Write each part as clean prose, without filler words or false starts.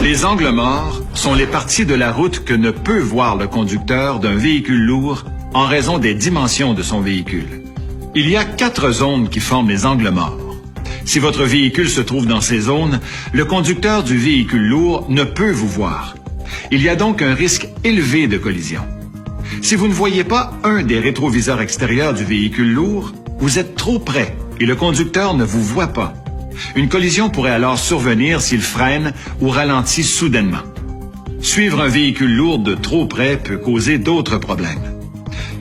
Les angles morts sont les parties de la route que ne peut voir le conducteur d'un véhicule lourd en raison des dimensions de son véhicule. Il y a 4 zones qui forment les angles morts. Si votre véhicule se trouve dans ces zones, le conducteur du véhicule lourd ne peut vous voir. Il y a donc un risque élevé de collision. Si vous ne voyez pas un des rétroviseurs extérieurs du véhicule lourd, vous êtes trop près et le conducteur ne vous voit pas. Une collision pourrait alors survenir s'il freine ou ralentit soudainement. Suivre un véhicule lourd de trop près peut causer d'autres problèmes.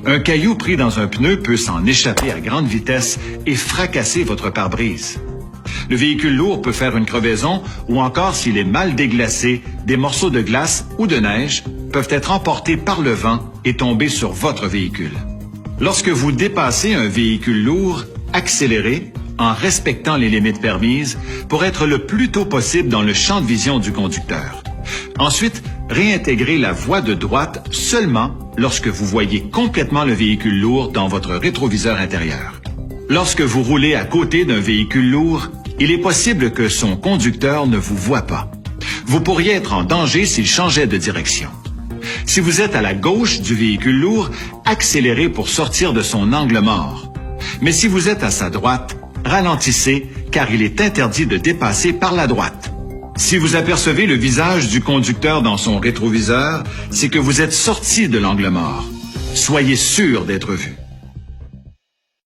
Un caillou pris dans un pneu peut s'en échapper à grande vitesse et fracasser votre pare-brise. Le véhicule lourd peut faire une crevaison ou encore, s'il est mal déglacé, des morceaux de glace ou de neige peuvent être emportés par le vent et tomber sur votre véhicule. Lorsque vous dépassez un véhicule lourd, accélérez en respectant les limites permises pour être le plus tôt possible dans le champ de vision du conducteur. Ensuite, réintégrez la voie de droite seulement lorsque vous voyez complètement le véhicule lourd dans votre rétroviseur intérieur. Lorsque vous roulez à côté d'un véhicule lourd, il est possible que son conducteur ne vous voie pas. Vous pourriez être en danger s'il changeait de direction. Si vous êtes à la gauche du véhicule lourd, accélérez pour sortir de son angle mort. Mais si vous êtes à sa droite, ralentissez car il est interdit de dépasser par la droite. Si vous apercevez le visage du conducteur dans son rétroviseur, c'est que vous êtes sorti de l'angle mort. Soyez sûr d'être vu.